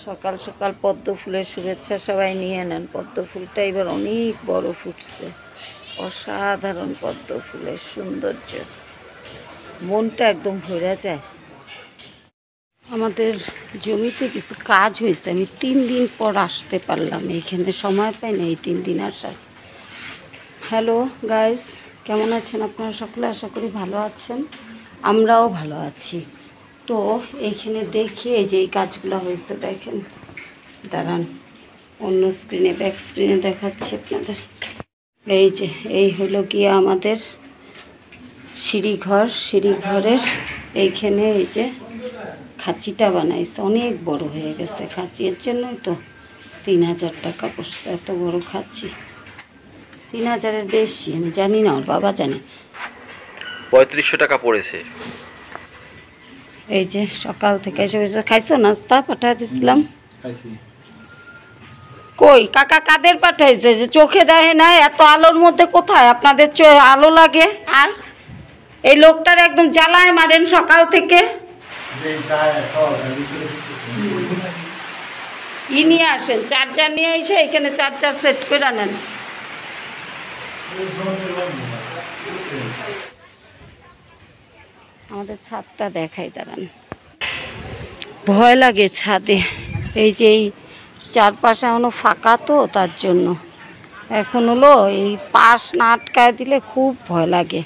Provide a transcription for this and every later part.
সকাল সকাল পদ্ম ফুলের শুভেচ্ছা সবাই নিয়ে নেন। পদ্ম ফুলটা এবার অনেক বড় ফুটছে, অসাধারণ পদ্ম ফুলের সৌন্দর্য, মনটা একদম ভরে যায়। আমাদের জমিতে কিছু কাজ হয়েছে, আমি 3 দিন পর আসতে পারলাম, এখানে সময় পাই না এই 3 দিন আসার। হ্যালো গাইস, কেমন আছেন আপনারা সকলে? আশা করি ভালো আছেন, আমরাও ভালো আছি। তো এইখানে দেখি এই যে এই কাজগুলো হয়েছে, দেখেন, দাঁড়ান অন্য স্ক্রিনে, ব্যাক স্ক্রিনে দেখাচ্ছি আপনাদের। এই যে এই হলো গিয়ে আমাদের সিঁড়িঘর, সিঁড়িঘরের এইখানে এই যে খাঁচিটা বানাইছে, অনেক বড় হয়ে গেছে খাঁচি, এর জন্যই তো 3000 টাকা পড়ছে এত বড় খাঁচি। 3000-এর বেশি, আমি জানি না, ওর বাবা জানে। 3500 টাকা পড়েছে। এই যে সকাল থেকে এসে খাইছো, নাস্তা পাঠাই দিছিলাম। কই কাকা কাদের পাঠাইছে? যে চোখে দেখে না, এত আলোর মধ্যে কোথায় আপনাদের আলো লাগে? আর এই লোকটার একদম জ্বালায় মারেন সকাল থেকে। নিয়ে আসেন চার্জার, নিয়ে এসে এখানে চার্জার সেট করে নেন। আমাদের ছাদটা দেখাই, দাঁড়ান, ভয় লাগে ছাদে। এই যে এই চারপাশে এখনো ফাঁকা, তো তার জন্য এখন হলো এই পাশ না আটকায় দিলে খুব ভয় লাগে।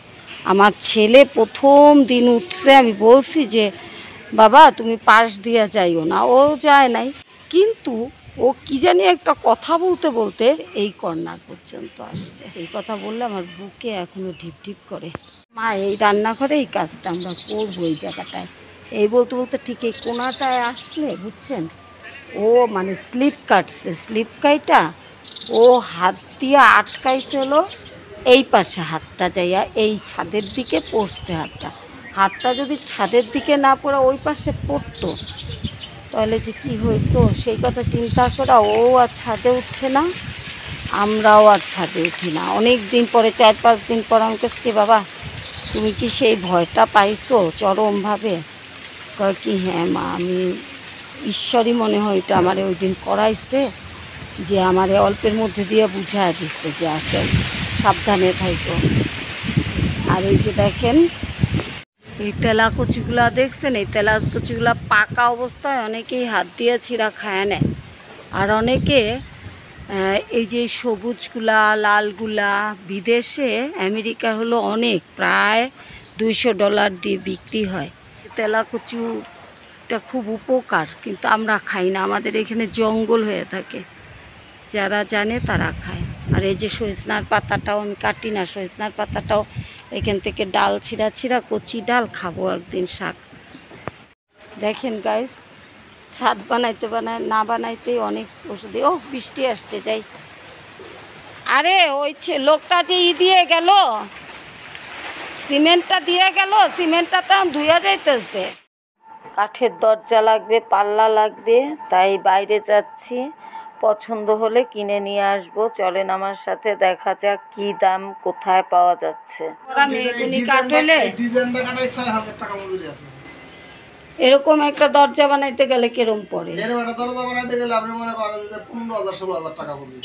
আমার ছেলে প্রথম দিন উঠছে, আমি বলছি যে বাবা তুমি পাশ দিয়ে যাইও না, ও যায় নাই, কিন্তু ও কি জানি একটা কথা বলতে বলতে এই কর্নার পর্যন্ত আসছে। এই কথা বললে আমার বুকে এখনো ঢিপ ঢিপ করে। মা এই রান্নাঘরে এই কাজটা আমরা করবো এই জায়গাটায়, এই বলতে বলতে ঠিক এই কোনাটায় আসলে, বুঝছেন, ও মানে স্লিপ কাটছে, স্লিপ কাইটা ও হাত দিয়ে আটকাইছে হলো এই পাশে, হাতটা যাইয়া এই ছাদের দিকে পড়ছে। হাতটা যদি ছাদের দিকে না পড়ে ওই পাশে পড়তো তাহলে যে কী হইতো, সেই কথা চিন্তা করা ও আর ছাদে উঠে না, আমরাও আর ছাদে উঠি না। অনেক দিন পরে, 4-5 দিন পর আমি কাছে, বাবা তুমি কি সেই ভয়টা পাইছো চরমভাবে? কয় কি, হ্যাঁ মা, আমি ঈশ্বরই মনে হয় এটা আমারে ওই দিন করাইছে, যে আমারে অল্পের মধ্যে দিয়ে বুঝায় দিচ্ছে যে আসলে সাবধানে থাইকো। আর এই যে দেখেন এই তেলা কচুগুলা দেখছেন, এই তেলা কচুগুলা পাকা অবস্থায় অনেকেই হাত দিয়ে ছিঁড়া খায় নেয়, আর অনেকে এই যে সবুজগুলা, লালগুলা বিদেশে, আমেরিকা হলো অনেক, প্রায় $200 দিয়ে বিক্রি হয়। তেলা কচুটা খুব উপকার, কিন্তু আমরা খাই না, আমাদের এখানে জঙ্গল হয়ে থাকে, যারা জানে তারা খায়। আর এই যে সজনার পাতাটাও আমি কাটি না, সজনার পাতাটাও এখান থেকে ডাল ছিঁড়া ছিঁড়া, কচি ডাল খাবো একদিন শাক। দেখেন গাইস, ছাদ বানাইতে না বানাইতেই অনেক ওষুধে। ও বৃষ্টি আসছে, যাই। আরে ওই লোকটা যে দিয়ে গেল, সিমেন্টটা দিয়ে গেল, সিমেন্টটা তো ধুয়ে যাইতেছে। কাঠের দরজা লাগবে, পাল্লা লাগবে, তাই বাইরে যাচ্ছি, পছন্দ হলে কিনে নিয়ে আসবো। চলেন আমার সাথে, দেখা যাক কি দাম, কোথায় পাওয়া যাচ্ছে। এরকম একটা দরজা বানাইতে গেলে কিরম পড়ে? এরকম একটা দরজা বানাইতে গেলে আপনি মনে করেন যে 15,000-16,000 টাকা পড়বে।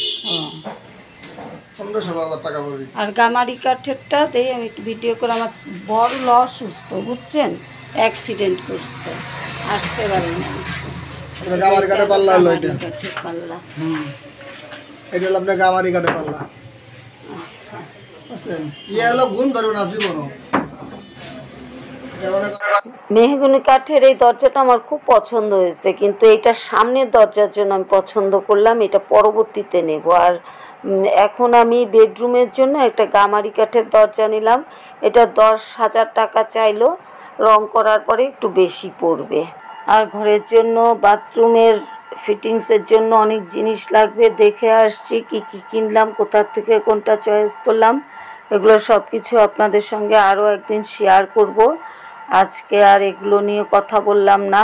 15,000-16,000 টাকা পড়বে। আর গামারি কাঠেরটা দেই আমি একটু ভিডিও করে, আমার বড় অসুস্থ, বুঝছেন, অ্যাক্সিডেন্ট করছে, আসতে পারি না। গামারি কাঠের পাল্লা হলো এটা। কাঠের পাল্লা, এটা হলো আপনার গামারি কাঠের পাল্লা। আচ্ছা, বুঝছেন, ইয়া হলো গুণ ধরুন আছে বনো। মেহগনি কাঠের এই দরজাটা আমার খুব পছন্দ হয়েছে, কিন্তু এটা সামনের দরজার জন্য আমি পছন্দ করলাম, এটা পরবর্তীতে নেব। আর এখন আমি বেডরুমের জন্য একটা গামারি কাঠের দরজা নিলাম, এটা 10,000 টাকা চাইলো, রং করার পরে একটু বেশি পড়বে। আর ঘরের জন্য, বাথরুমের ফিটিংসের জন্য অনেক জিনিস লাগবে, দেখে আসছি কি কি কিনলাম, কোথা থেকে কোনটা চয়েস করলাম, এগুলো সব কিছু আপনাদের সঙ্গে আরও একদিন শেয়ার করব। আজকে আর এগুলো নিয়ে কথা বললাম না,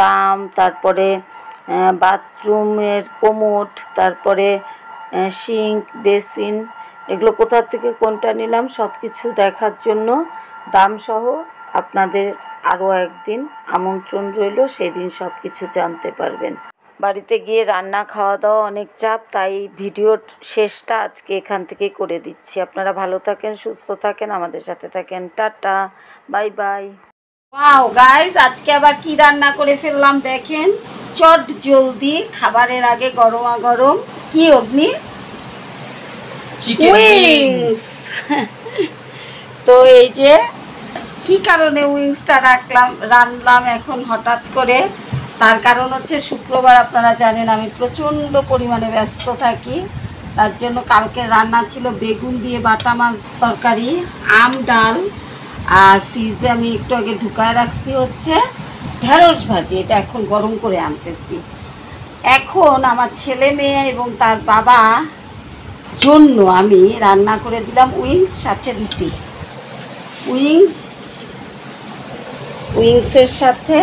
দাম, তারপরে বাথরুমের কোমোড, তারপরে সিঙ্ক, বেসিন, এগুলো কোথা থেকে কোনটা নিলাম সব কিছু দেখার জন্য দামসহ আপনাদের আরও একদিন আমন্ত্রণ রইল, সেদিন সব কিছু জানতে পারবেন। বাড়িতে গিয়ে রান্না খাওয়া দাওয়া অনেক চাপ, তাই ভিডিওর শেষটা আজকে এখান থেকেই করে দিচ্ছি। আপনারা ভালো থাকেন, সুস্থ থাকেন, আমাদের সাথে থাকেন। Tata, bye bye. Wow guys, আজকে আবার কি রান্না করে ফেললাম দেখেন। চট জলদি খাবারের আগে গরমা গরম কি অগ্নি চিকেন উইংস। তো এই যে কি কারণে উইংসটা রান্নাম এখন হঠাৎ করে, তার কারণ হচ্ছে শুক্রবার আপনারা জানেন আমি প্রচণ্ড পরিমাণে ব্যস্ত থাকি। তার জন্য কালকে রান্না ছিল বেগুন দিয়ে বাটা মাছ তরকারি, আম ডাল, আর ফ্রিজে আমি একটু আগে ঢুকায় রাখছি হচ্ছে ঢেঁড়স ভাজি। এটা এখন গরম করে আনতেছি। এখন আমার ছেলে মেয়ে এবং তার বাবা জন্য আমি রান্না করে দিলাম উইংস, সাথে রুটি। উইংসের সাথে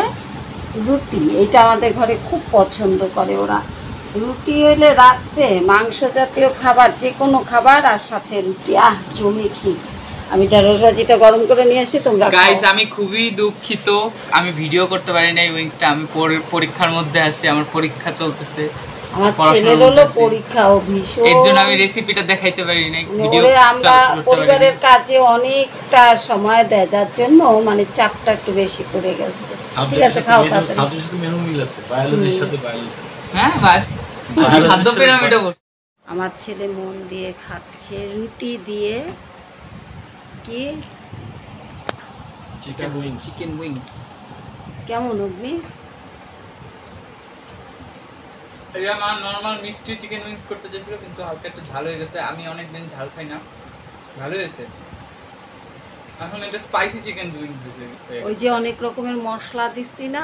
রুটি, এটা আমাদের ঘরে খুব পছন্দ করে ওরা। রুটি হইলে রাত্রে মাংস জাতীয় খাবার, যে কোনো খাবার আর সাথে রুটি, জমে খি। আমি ঢেঁড়স ভাজিটা গরম করে নিয়ে আসি, তোমরা গাইস আমি খুবই দুঃখিত, আমি ভিডিও করতে পারি নাই উইংসটা। আমি পরীক্ষার মধ্যে আছি, আমার পরীক্ষা চলতেছে, আমার ছেলের হলো পরীক্ষা, ও ভীষণ, এর জন্য আমি রেসিপিটা দেখাইতে পারি নাই। ভিডিও আমরা পরিবারের কাজে অনেকটা সময় দেয়, যার জন্য মানে চাপটা একটু বেশি পড়ে গেছে। ঠিক আছে, খাও আমার ছেলে মন দিয়ে খাচ্ছে রুটি দিয়ে কি চিকেন উইংস। কেমন অগ্নি? এটা মা নরমাল মিষ্টি চিকেন উইংস করতে চাইছিল, কিন্তু হালকা একটু ঝাল হয়ে গেছে। আমি অনেকদিন ঝাল খাই না, ভালো হয়েছে। এখন এটা স্পাইসি চিকেন উইংস দিয়েছে। ওই যে অনেক রকমের মশলা দিচ্ছি না,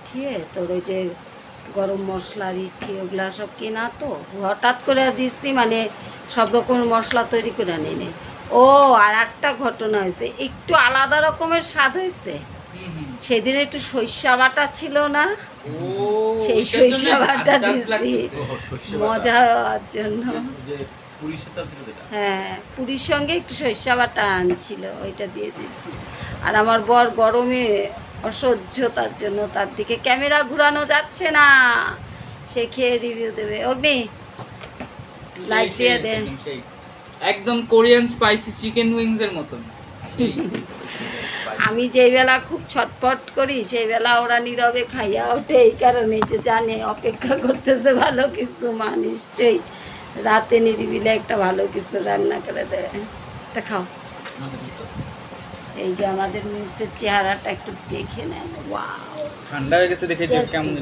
ঠিয়ে তোর ওই যে গরম মশলার ওগুলা সব কেনা, তো হঠাৎ করে দিচ্ছি, মানে সব রকমের মশলা তৈরি করে নিয়ে। ও আর একটা ঘটনা হয়েছে, একটু আলাদা রকমের স্বাদ হয়েছে। সেদিন একটু সরিষা বাটা ছিল না, সেই সরিষা বাটা দিচ্ছি মজা হওয়ার জন্য। হ্যাঁ, পুরীর সঙ্গে একটু সরিষা বাটা আনছিল, ওইটা দিয়ে দিচ্ছি। আর আমার বর গরমে অসহ্য, তার জন্য তার দিকে ক্যামেরা ঘুরানো যাচ্ছে না, সে খেয়ে রিভিউ দেবে। অগ্নি লাইক দিয়ে দেন। একদম কোরিয়ান স্পাইসি চিকেন উইংস এর মতন। আমি যেই বেলা খুব ছটপট করি সেই বেলা ওরা নীরবে খাইয়া ওঠে, এই কারণে যে জানে অপেক্ষা করতেছে ভালো কিছু, মা নিশ্চয়ই রাতে নিরিবিলে একটা ভালো কিছু রান্না করে দেয়। তা খাও। এই যে আমাদের মিক্সের চেহারাটা একটু দেখে নেন। ওয়াও, ঠান্ডা হয়ে গেছে দেখে কেমন